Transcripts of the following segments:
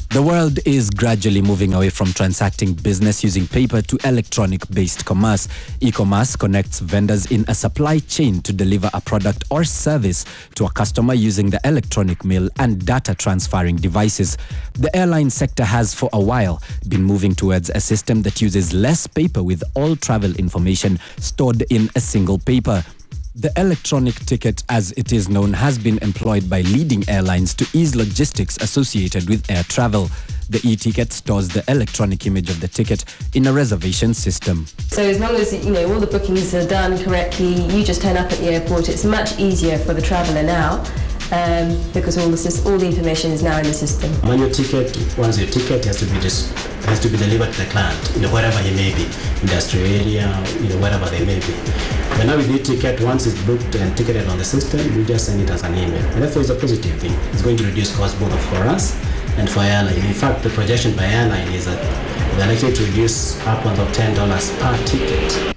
The world is gradually moving away from transacting business using paper to electronic-based commerce. E-commerce connects vendors in a supply chain to deliver a product or service to a customer using the electronic mail and data transferring devices. The airline sector has for a while been moving towards a system that uses less paper, with all travel information stored in a single paper. The electronic ticket, as it is known, has been employed by leading airlines to ease logistics associated with air travel. The e-ticket stores the electronic image of the ticket in a reservation system. So as long as all the bookings are done correctly, you just turn up at the airport. It's much easier for the traveller now because all the information is now in the system. Once your ticket has to be delivered to the client, wherever he may be, in the Australia, wherever they may be. But now with the ticket, once it's booked and ticketed on the system, we just send it as an email. And therefore it's a positive thing. It's going to reduce costs both for us and for airline. In fact, the projection by airline is that they're likely to reduce upwards of $10 per ticket.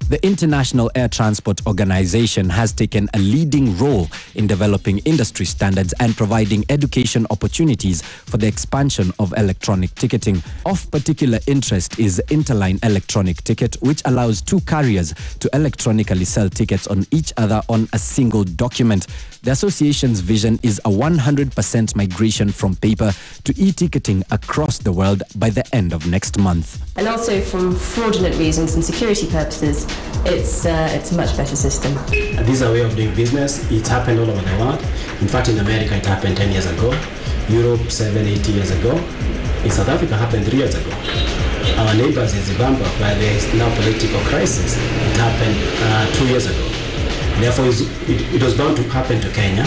The International Air Transport Organization has taken a leading role in developing industry standards and providing education opportunities for the expansion of electronic ticketing. Of particular interest is Interline Electronic Ticket, which allows two carriers to electronically sell tickets on each other on a single document. The association's vision is a 100% migration from paper to e-ticketing across the world by the end of next month. And also, from fraudulent reasons and security purposes, it's a much better system. This is a way of doing business. It's happened all over the world. In fact, in America it happened 10 years ago. Europe 7-8 years ago. In South Africa it happened 3 years ago. Our neighbors in Zimbabwe, where there is now political crisis, it happened 2 years ago. Therefore, it was bound to happen to Kenya.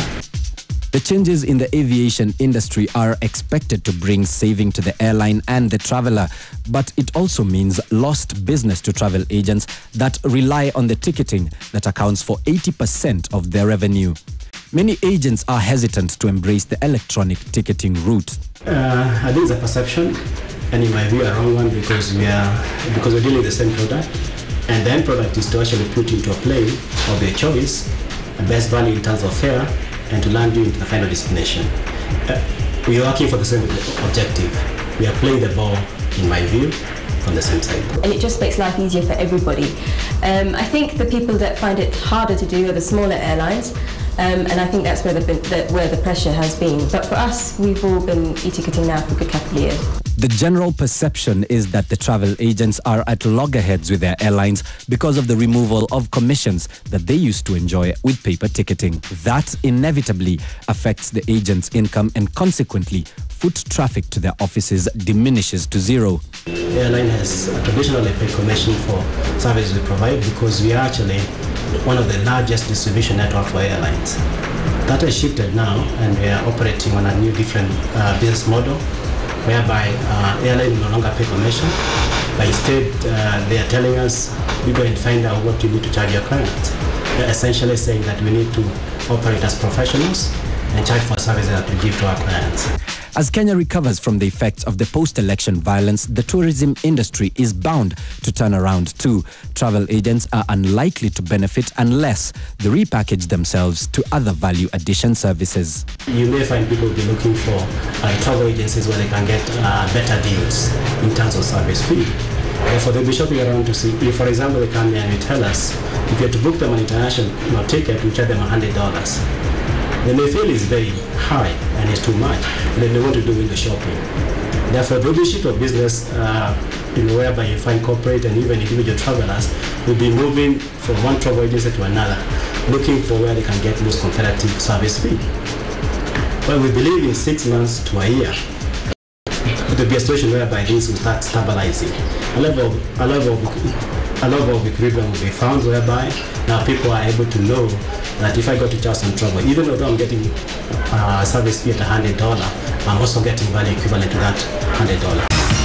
The changes in the aviation industry are expected to bring saving to the airline and the traveller, but it also means lost business to travel agents that rely on the ticketing that accounts for 80% of their revenue. Many agents are hesitant to embrace the electronic ticketing route. I think it's a perception, and in my view a wrong one, because we're dealing with the same product, and the end product is to actually put into a plane of their choice, the best value in terms of fare, and to land you into the final destination. We are working for the same objective. We are playing the ball, in my view, on the same side. And it just makes life easier for everybody. I think the people that find it harder to do are the smaller airlines, and I think that's where the pressure has been. But for us, we've all been e-ticketing now for a good couple of years. The general perception is that the travel agents are at loggerheads with their airlines because of the removal of commissions that they used to enjoy with paper ticketing. That inevitably affects the agents' income, and consequently, foot traffic to their offices diminishes to zero. The airline has traditionally paid commission for services we provide because we are actually one of the largest distribution networks for airlines. That has shifted now, and we are operating on a new different business model, whereby airline will no longer pay commission, but instead they are telling us, you go and find out what you need to charge your clients. They're essentially saying that we need to operate as professionals and charge for services that we give to our clients. As Kenya recovers from the effects of the post-election violence, the tourism industry is bound to turn around too. Travel agents are unlikely to benefit unless they repackage themselves to other value addition services. You may find people will be looking for travel agencies where they can get better deals in terms of service fee. Therefore, they'll be shopping around to see if, for example, they come here and they tell us, if you have to book them an international ticket, we charge them $100. They may feel it's very high and it's too much, and then they want to do window shopping. Therefore, the shift of business, whereby you find corporate and even individual travelers will be moving from one travel agency to another, looking for where they can get most competitive service fee. Well, we believe in 6 months to a year, there will be a situation whereby things will start stabilizing. A level of equilibrium will be found, whereby now people are able to know that if I go to Charleston Travel, even though I'm getting a service fee at $100, I'm also getting value equivalent to that $100.